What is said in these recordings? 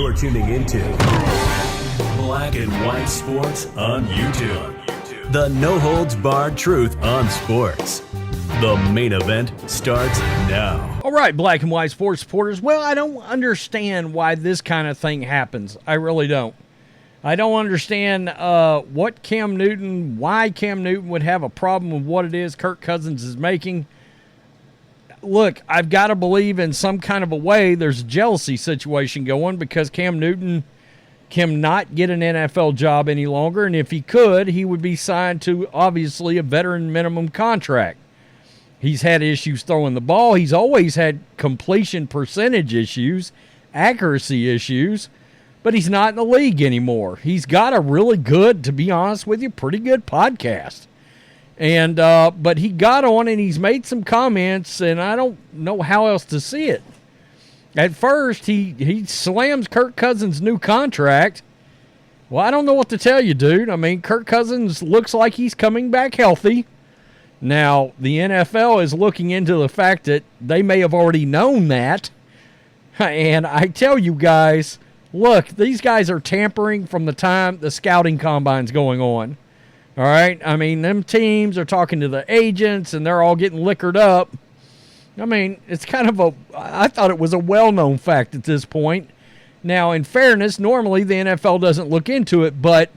You're tuning into Black and White Sports on YouTube. The no-holds-barred truth on sports. The main event starts now. All right, Black and White Sports supporters. Well, I don't understand why this kind of thing happens. I really don't. I don't understand why Cam Newton would have a problem with what it is Kirk Cousins is making. Look, I've got to believe in some kind of a way there's a jealousy situation going because Cam Newton cannot get an NFL job any longer, and if he could, he would be signed to, obviously, a veteran minimum contract. He's had issues throwing the ball. He's always had completion percentage issues, accuracy issues, but he's not in the league anymore. He's got a really good, to be honest with you, pretty good podcast. And but he got on and he's made some comments, and I don't know how else to see it. At first, he slams Kirk Cousins' new contract. Well, I don't know what to tell you, dude. I mean, Kirk Cousins looks like he's coming back healthy. Now, the NFL is looking into the fact that they may have already known that. And I tell you guys, look, these guys are tampering from the time the scouting combine's going on. All right? I mean, them teams are talking to the agents, and they're all getting liquored up. I mean, it's kind of I thought it was a well-known fact at this point. Now, in fairness, normally the NFL doesn't look into it, but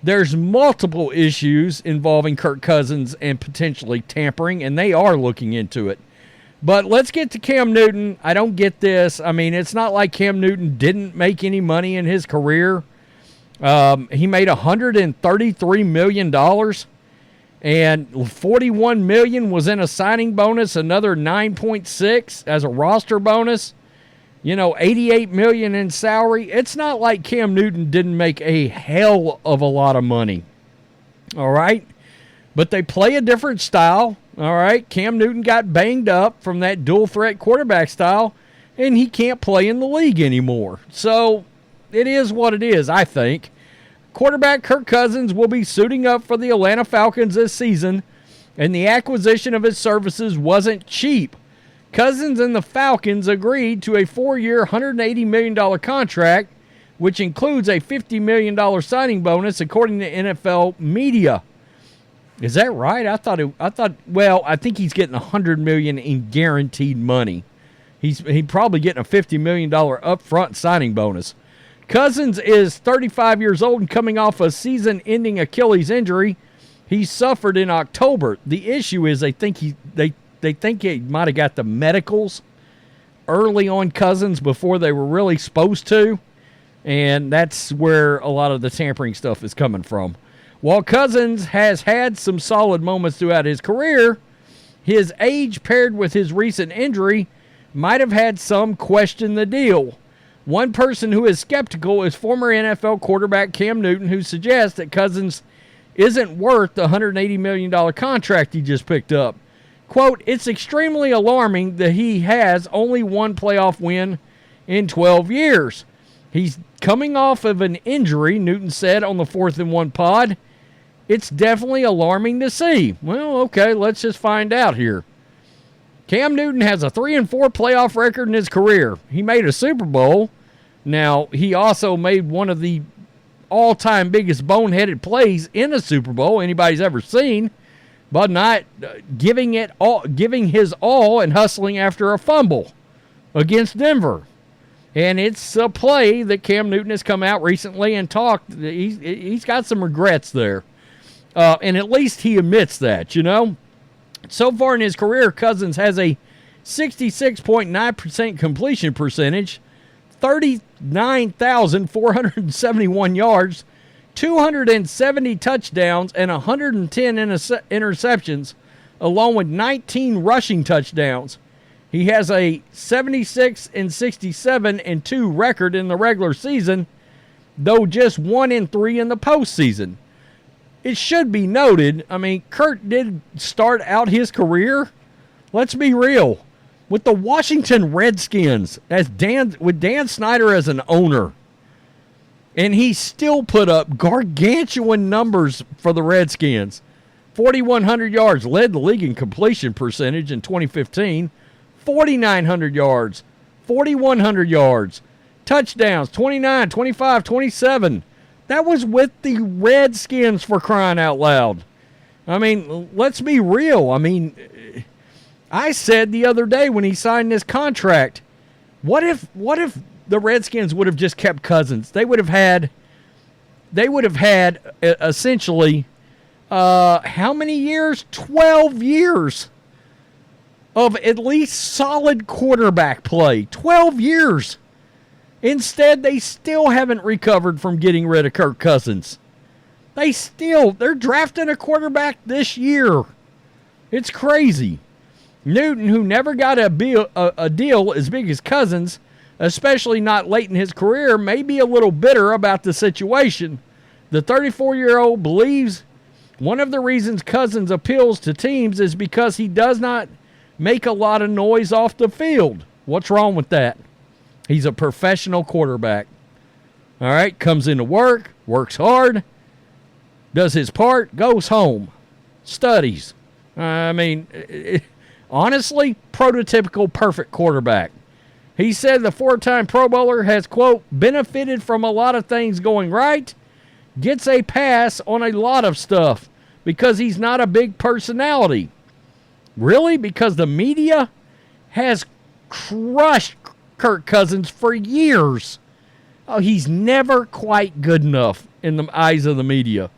there's multiple issues involving Kirk Cousins and potentially tampering, and they are looking into it. But let's get to Cam Newton. I don't get this. I mean, it's not like Cam Newton didn't make any money in his career. He made $133 million, and $41 million was in a signing bonus, another $9.6 as a roster bonus. You know, $88 million in salary. It's not like Cam Newton didn't make a hell of a lot of money. All right? But they play a different style. All right? Cam Newton got banged up from that dual threat quarterback style, and he can't play in the league anymore. So it is what it is, I think. Quarterback Kirk Cousins will be suiting up for the Atlanta Falcons this season, and the acquisition of his services wasn't cheap. Cousins and the Falcons agreed to a 4-year, $180 million contract, which includes a $50 million signing bonus, according to NFL media. Is that right? I think he's getting $100 million in guaranteed money. He's probably getting a $50 million upfront signing bonus. Cousins is 35 years old and coming off a season-ending Achilles injury he suffered in October. The issue is they think he might have got the medicals early on Cousins before they were really supposed to, and that's where a lot of the tampering stuff is coming from. While Cousins has had some solid moments throughout his career, his age paired with his recent injury might have had some question the deal. One person who is skeptical is former NFL quarterback Cam Newton, who suggests that Cousins isn't worth the $180 million contract he just picked up. Quote, "It's extremely alarming that he has only one playoff win in 12 years. He's coming off of an injury," Newton said on the 4th and 1 pod. "It's definitely alarming to see." Well, okay, let's just find out here. Cam Newton has a 3-4 playoff record in his career. He made a Super Bowl. Now, he also made one of the all-time biggest boneheaded plays in a Super Bowl anybody's ever seen, but not giving his all and hustling after a fumble against Denver. And it's a play that Cam Newton has come out recently and talked. He's got some regrets there. And at least he admits that, you know. So far in his career, Cousins has a 66.9% completion percentage, 39,471 yards, 270 touchdowns, and 110 interceptions, along with 19 rushing touchdowns. He has a 76-67-2 record in the regular season, though just 1-3 in the postseason. It should be noted, I mean, Kirk did start out his career, let's be real, with the Washington Redskins with Dan Snyder as an owner. And he still put up gargantuan numbers for the Redskins. 4,100 yards, led the league in completion percentage in 2015. 4,900 yards, 4,100 yards, touchdowns, 29, 25, 27. That was with the Redskins, for crying out loud. I mean, let's be real. I mean, I said the other day when he signed this contract, what if the Redskins would have just kept Cousins? They would have had essentially how many years? 12 years of at least solid quarterback play. 12 years. Instead, they still haven't recovered from getting rid of Kirk Cousins. They're drafting a quarterback this year. It's crazy. Newton, who never got a deal as big as Cousins, especially not late in his career, may be a little bitter about the situation. The 34-year-old believes one of the reasons Cousins appeals to teams is because he does not make a lot of noise off the field. What's wrong with that? He's a professional quarterback. All right, comes into work, works hard, does his part, goes home, studies. Honestly, prototypical perfect quarterback. He said the four-time Pro Bowler has, quote, benefited from a lot of things going right, gets a pass on a lot of stuff because he's not a big personality. Really? Because the media has crushed Kirk Cousins for years. Oh, he's never quite good enough in the eyes of the media.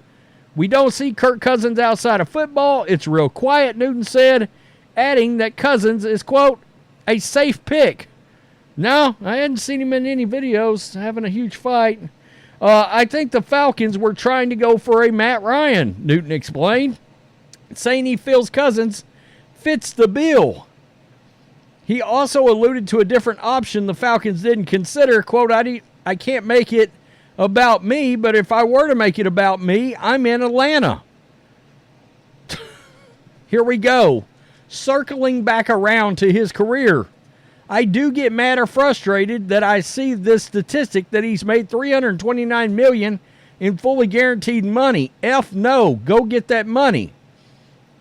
We don't see Kirk Cousins outside of football. It's real quiet, Newton said, adding that Cousins is, quote, a safe pick. No, I hadn't seen him in any videos having a huge fight. I think the Falcons were trying to go for a Matt Ryan, Newton explained, saying he feels Cousins fits the bill. He also alluded to a different option the Falcons didn't consider. Quote, I can't make it about me, but if I were to make it about me, I'm in Atlanta. Here we go. Circling back around to his career. I do get mad or frustrated that I see this statistic that he's made $329 million in fully guaranteed money. F no, go get that money.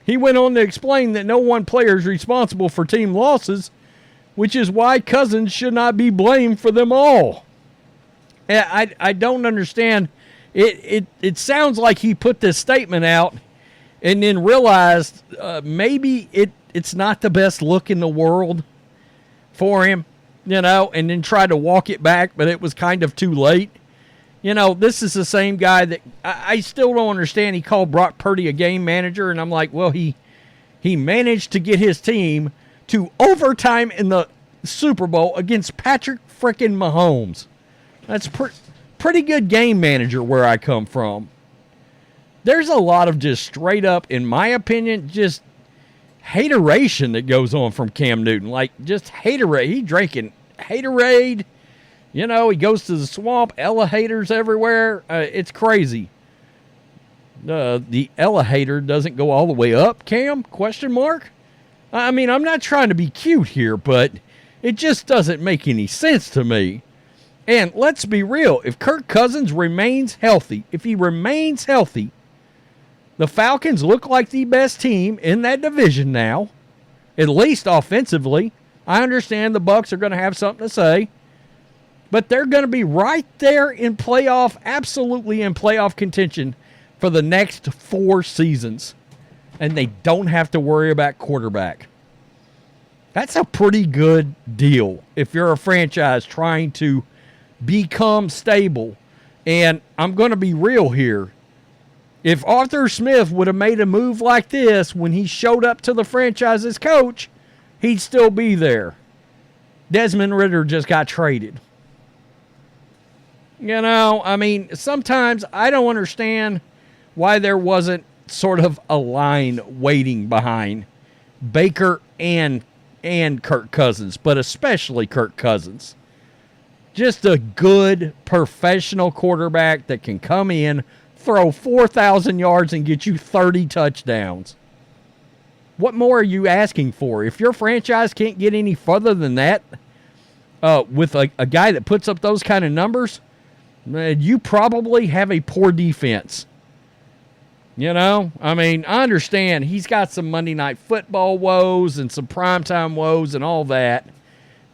He went on to explain that no one player is responsible for team losses, which is why Cousins should not be blamed for them all. I don't understand. It sounds like he put this statement out and then realized maybe it's not the best look in the world for him, and then tried to walk it back, but it was kind of too late. This is the same guy that I still don't understand. He called Brock Purdy a game manager, and I'm like, well, he managed to get his team to overtime in the Super Bowl against Patrick frickin' Mahomes. That's pretty good game manager where I come from. There's a lot of just straight up, in my opinion, just hateration that goes on from Cam Newton. Like, just haterade. He drinking haterade. He goes to the swamp, elevators everywhere. It's crazy. The elevator doesn't go all the way up, Cam? Question mark? I mean, I'm not trying to be cute here, but it just doesn't make any sense to me. And let's be real. If Kirk Cousins remains healthy, the Falcons look like the best team in that division now, at least offensively. I understand the Bucs are going to have something to say, but they're going to be right there in absolutely in playoff contention for the next 4 seasons, and they don't have to worry about quarterback. That's a pretty good deal if you're a franchise trying to become stable. And I'm going to be real here. If Arthur Smith would have made a move like this when he showed up to the franchise's coach, he'd still be there. Desmond Ridder just got traded. Sometimes I don't understand why there wasn't sort of a line waiting behind Baker and Kirk Cousins, but especially Kirk Cousins. Just a good professional quarterback that can come in, throw 4,000 yards, and get you 30 touchdowns. What more are you asking for? If your franchise can't get any further than that, with a guy that puts up those kind of numbers, you probably have a poor defense. I understand he's got some Monday Night Football woes and some primetime woes and all that.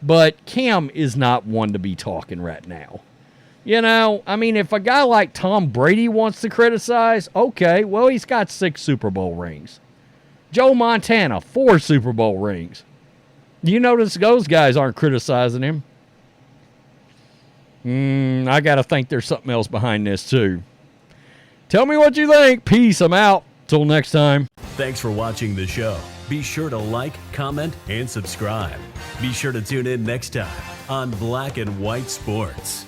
But Cam is not one to be talking right now. You know, I mean, if a guy like Tom Brady wants to criticize, okay, well, he's got 6 Super Bowl rings. Joe Montana, 4 Super Bowl rings. You notice those guys aren't criticizing him. I got to think there's something else behind this, too. Tell me what you think. Peace. I'm out. Till next time. Thanks for watching the show. Be sure to like, comment, and subscribe. Be sure to tune in next time on Black and White Sports.